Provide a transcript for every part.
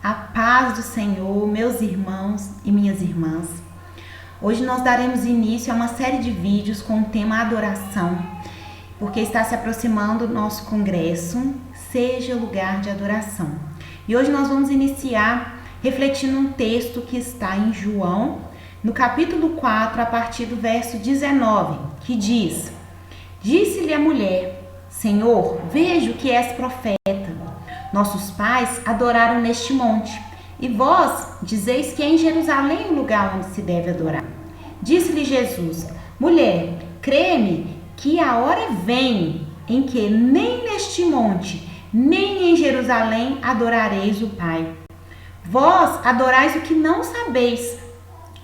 A paz do Senhor, meus irmãos e minhas irmãs. Hoje nós daremos início a uma série de vídeos com o tema adoração, porque está se aproximando o nosso congresso, Seja Lugar de Adoração. E hoje nós vamos iniciar refletindo um texto que está em João, no capítulo 4, a partir do verso 19, que diz: Disse-lhe a mulher: Senhor, vejo que és profeta. Nossos pais adoraram neste monte, e vós dizeis que é em Jerusalém o lugar onde se deve adorar. Disse-lhe Jesus: Mulher, crê-me que a hora vem em que nem neste monte, nem em Jerusalém adorareis o Pai. Vós adorais o que não sabeis.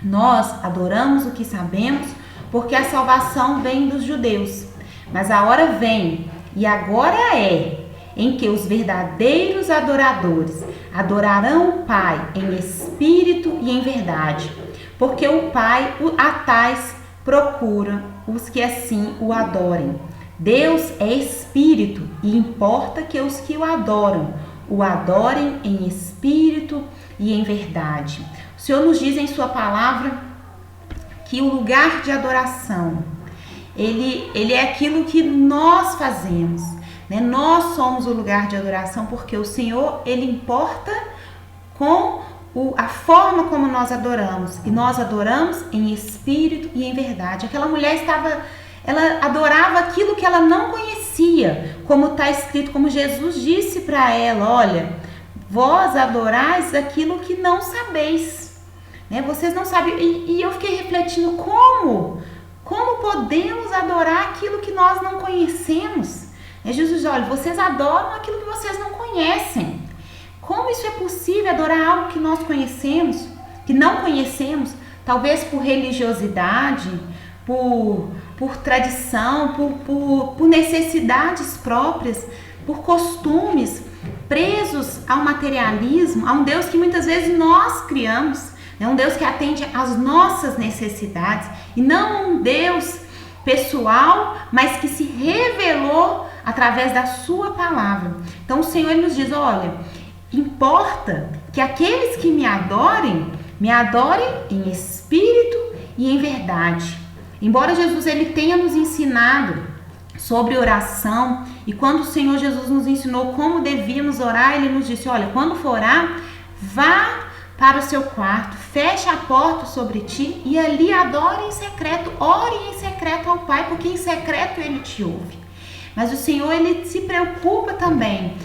Nós adoramos o que sabemos, porque a salvação vem dos judeus. Mas a hora vem, e agora é, em que os verdadeiros adoradores adorarão o Pai em espírito e em verdade, porque o Pai a tais procura os que assim o adorem. Deus é espírito e importa que os que o adoram em espírito e em verdade. O Senhor nos diz em sua palavra que o lugar de adoração, ele é aquilo que nós fazemos. Nós somos o lugar de adoração porque o Senhor, Ele importa com a forma como nós adoramos. E nós adoramos em espírito e em verdade. Aquela mulher ela adorava aquilo que ela não conhecia, como está escrito, como Jesus disse para ela: olha, vós adorais aquilo que não sabeis. Vocês não sabem. E eu fiquei refletindo como podemos adorar aquilo que nós não conhecemos. Jesus diz: olha, vocês adoram aquilo que vocês não conhecem. Como isso é possível, adorar algo que nós conhecemos, que não conhecemos, talvez por religiosidade, por tradição, por necessidades próprias, por costumes, presos ao materialismo, a um Deus que muitas vezes nós criamos, um Deus que atende às nossas necessidades, e não um Deus pessoal, mas que se revelou através da sua palavra. Então o Senhor nos diz: olha, importa que aqueles que me adorem em espírito e em verdade. Embora Jesus ele tenha nos ensinado sobre oração, e quando o Senhor Jesus nos ensinou como devíamos orar, ele nos disse: olha, quando for orar, vá para o seu quarto, feche a porta sobre ti e ali adore em secreto, ore em secreto ao Pai, porque em secreto ele te ouve. Mas o Senhor, ele se preocupa também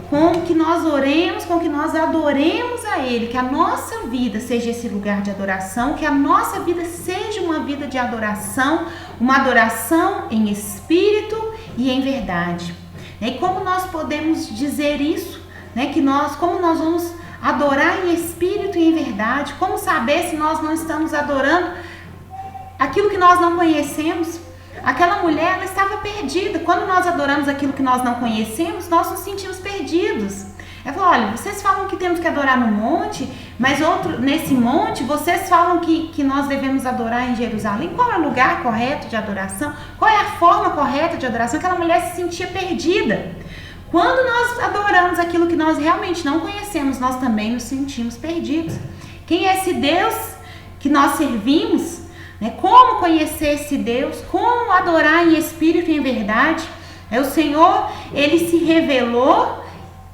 com que nós oremos, com que nós adoremos a Ele, que a nossa vida seja esse lugar de adoração, que a nossa vida seja uma vida de adoração, uma adoração em espírito e em verdade. E como nós podemos dizer isso? Como nós vamos adorar em espírito e em verdade? Como saber se nós não estamos adorando aquilo que nós não conhecemos? Aquela mulher, ela estava perdida. Quando nós adoramos aquilo que nós não conhecemos, nós nos sentimos perdidos. Ela falou: olha, vocês falam que temos que adorar no monte, mas nesse monte, vocês falam que nós devemos adorar em Jerusalém. Qual é o lugar correto de adoração? Qual é a forma correta de adoração? Aquela mulher se sentia perdida. Quando nós adoramos aquilo que nós realmente não conhecemos, nós também nos sentimos perdidos. Quem é esse Deus que nós servimos? Como conhecer esse Deus? Como adorar em espírito e em verdade? O Senhor, Ele se revelou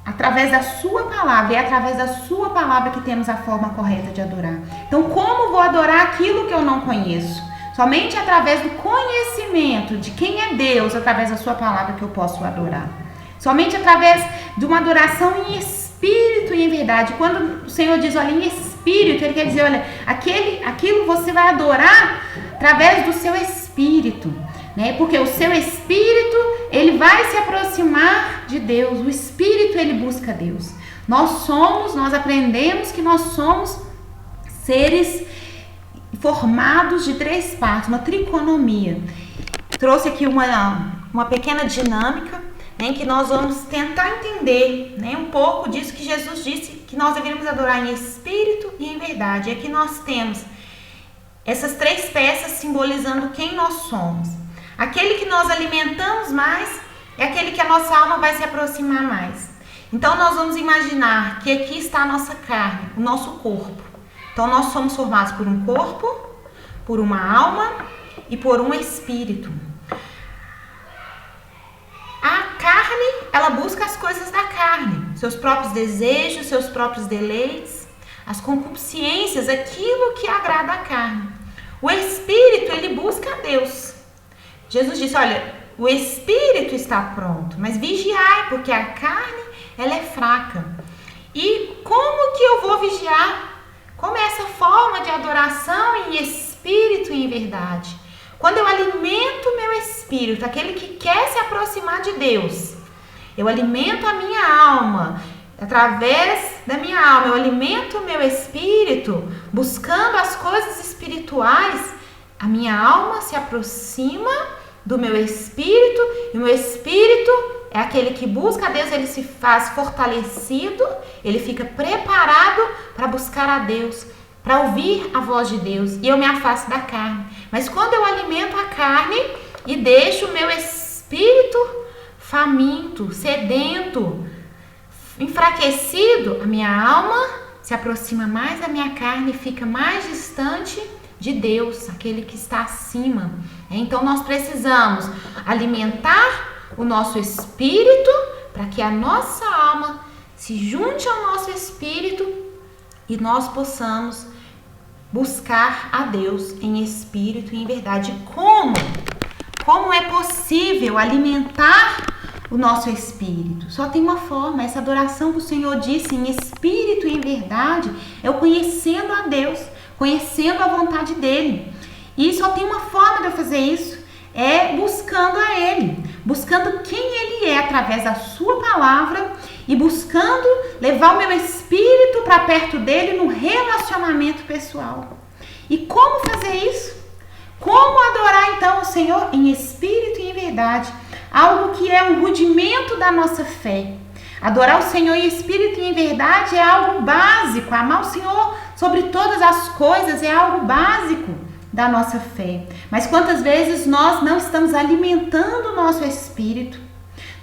através da sua palavra. É através da sua palavra que temos a forma correta de adorar. Então, como vou adorar aquilo que eu não conheço? Somente através do conhecimento de quem é Deus, através da sua palavra, que eu posso adorar. Somente através de uma adoração em espírito e em verdade. Quando o Senhor diz: olha, em espírito, Ele quer dizer: olha, aquilo você vai adorar através do seu espírito, porque o seu espírito, ele vai se aproximar de Deus. O espírito, ele busca Deus. Nós aprendemos que nós somos seres formados de 3 partes, uma tricotomia. Trouxe aqui uma pequena dinâmica, em que nós vamos tentar entender um pouco disso que Jesus disse, que nós deveríamos adorar em espírito e em verdade. E aqui nós temos essas 3 peças simbolizando quem nós somos. Aquele que nós alimentamos mais é aquele que a nossa alma vai se aproximar mais. Então nós vamos imaginar que aqui está a nossa carne, o nosso corpo. Então nós somos formados por um corpo, por uma alma e por um espírito. A carne, ela busca as coisas da carne, seus próprios desejos, seus próprios deleites, as concupiscências, aquilo que agrada a carne. O espírito, ele busca a Deus. Jesus disse, olha, o espírito está pronto, mas vigiai, porque a carne, ela é fraca. E como que eu vou vigiar? Como é essa forma de adoração em espírito e em verdade? Quando eu alimento o meu espírito, aquele que quer se aproximar de Deus, eu alimento a minha alma, através da minha alma, eu alimento o meu espírito, buscando as coisas espirituais, a minha alma se aproxima do meu espírito, e o meu espírito é aquele que busca a Deus, ele se faz fortalecido, ele fica preparado para buscar a Deus, para ouvir a voz de Deus, e eu me afasto da carne. Mas quando eu alimento a carne e deixo o meu espírito faminto, sedento, enfraquecido, a minha alma se aproxima mais da minha carne e fica mais distante de Deus, aquele que está acima. Então nós precisamos alimentar o nosso espírito para que a nossa alma se junte ao nosso espírito e nós possamos buscar a Deus em espírito e em verdade. Como é possível alimentar o nosso espírito? Só tem uma forma, essa adoração que o Senhor disse em espírito e em verdade, é o conhecendo a Deus, conhecendo a vontade dele. E só tem uma forma de eu fazer isso, é buscando a ele, buscando quem ele é através da sua palavra e buscando levar o meu espírito para perto dele no relacionamento pessoal. E como fazer isso? Como adorar então o Senhor em espírito e em verdade? Algo que é um rudimento da nossa fé. Adorar o Senhor em espírito e em verdade é algo básico. Amar o Senhor sobre todas as coisas é algo básico da nossa fé. Mas quantas vezes nós não estamos alimentando o nosso espírito?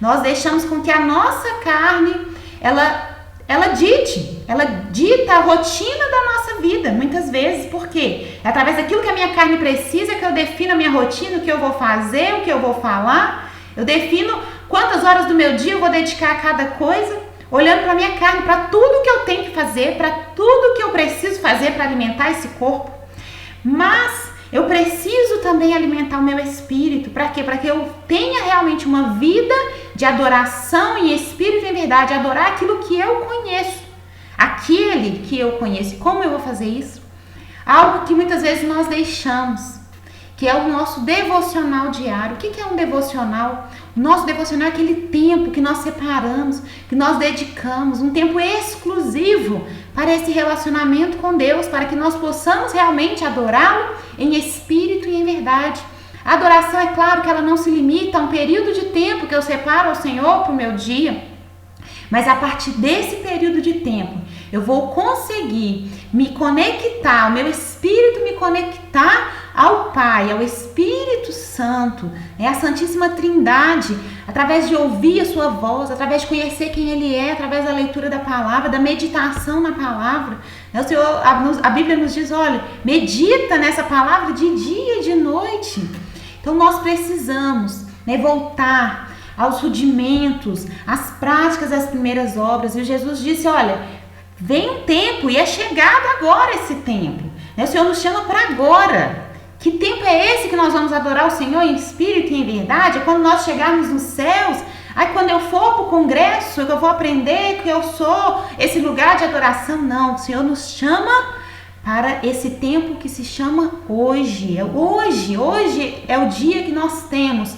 Nós deixamos com que a nossa carne, ela dita a rotina da nossa vida, muitas vezes. Por quê? É através daquilo que a minha carne precisa que eu defino a minha rotina, o que eu vou fazer, o que eu vou falar. Eu defino quantas horas do meu dia eu vou dedicar a cada coisa, olhando para a minha carne, para tudo que eu tenho que fazer, para tudo que eu preciso fazer para alimentar esse corpo. Mas eu preciso também alimentar o meu espírito. Para quê? Para que eu tenha realmente uma vida de adoração em espírito e em verdade. Adorar aquilo que eu conheço. Aquele que eu conheço. Como eu vou fazer isso? Algo que muitas vezes nós deixamos, que é o nosso devocional diário. O que é um devocional? O nosso devocional é aquele tempo que nós separamos, que nós dedicamos, um tempo exclusivo para esse relacionamento com Deus, para que nós possamos realmente adorá-lo em espírito e em verdade. A adoração, é claro que ela não se limita a um período de tempo que eu separo ao Senhor para o meu dia, mas a partir desse período de tempo, eu vou conseguir me conectar, o meu espírito me conectar ao Pai, ao Espírito Santo, a Santíssima Trindade, através de ouvir a sua voz, através de conhecer quem Ele é, através da leitura da palavra, da meditação na palavra. O Senhor, a Bíblia nos diz, olha, medita nessa palavra de dia e de noite. Então nós precisamos voltar aos rudimentos, às práticas das primeiras obras. E Jesus disse, olha, vem um tempo e é chegado agora esse tempo. O Senhor nos chama para agora. Que tempo é esse que nós vamos adorar o Senhor em espírito e em verdade? É quando nós chegarmos nos céus. Aí quando eu for para o congresso, que eu vou aprender que eu sou esse lugar de adoração. Não, o Senhor nos chama para esse tempo que se chama hoje. Hoje é o dia que nós temos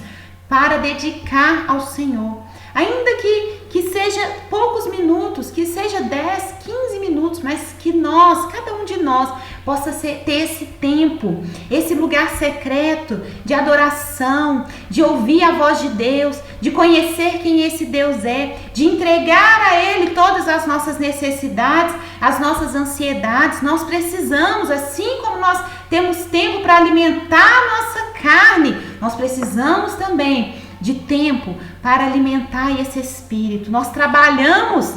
para dedicar ao Senhor. Ainda que seja poucos minutos, que seja 10, 15 minutos, mas que nós, cada um de nós, possa ter esse tempo, esse lugar secreto de adoração, de ouvir a voz de Deus, de conhecer quem esse Deus é, de entregar a Ele todas as nossas necessidades, as nossas ansiedades. Nós precisamos, assim como nós temos tempo para alimentar a nossa carne, nós precisamos também de tempo para alimentar esse espírito. Nós trabalhamos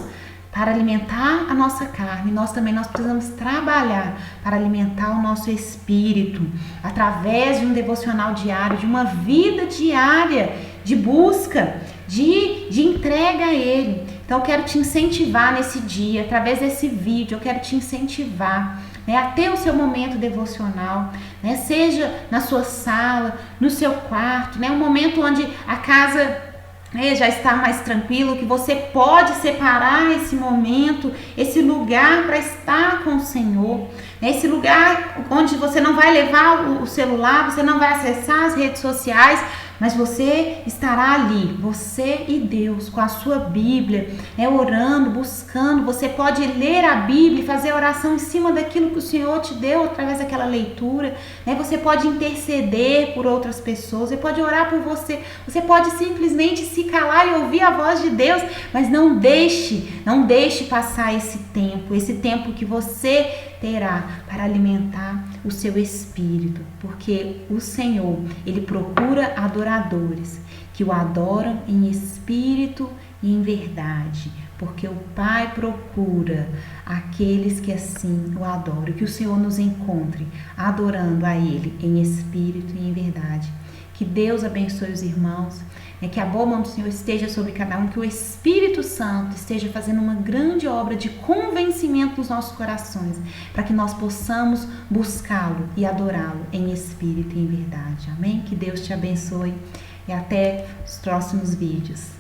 para alimentar a nossa carne, nós precisamos trabalhar para alimentar o nosso espírito, através de um devocional diário, de uma vida diária, de busca, de entrega a Ele. Então eu quero te incentivar nesse dia, através desse vídeo, eu quero te incentivar, né, a ter o seu momento devocional, né, seja na sua sala, no seu quarto, né, um momento onde a casa já está mais tranquilo, que você pode separar esse momento, esse lugar para estar com o Senhor, né? Esse lugar onde você não vai levar o celular, você não vai acessar as redes sociais, mas você estará ali, você e Deus, com a sua Bíblia, né, orando, buscando. Você pode ler a Bíblia e fazer oração em cima daquilo que o Senhor te deu através daquela leitura, né? Você pode interceder por outras pessoas, você pode orar por você, você pode simplesmente se calar e ouvir a voz de Deus, mas não deixe passar esse tempo que você terá para alimentar o seu espírito, porque o Senhor, Ele procura adoradores que o adoram em espírito e em verdade, porque o Pai procura aqueles que assim o adoram. Que o Senhor nos encontre adorando a Ele em espírito e em verdade. Que Deus abençoe os irmãos, que a boa mão do Senhor esteja sobre cada um, que o Espírito Santo esteja fazendo uma grande obra de convencimento nos nossos corações, para que nós possamos buscá-lo e adorá-lo em espírito e em verdade. Amém? Que Deus te abençoe e até os próximos vídeos.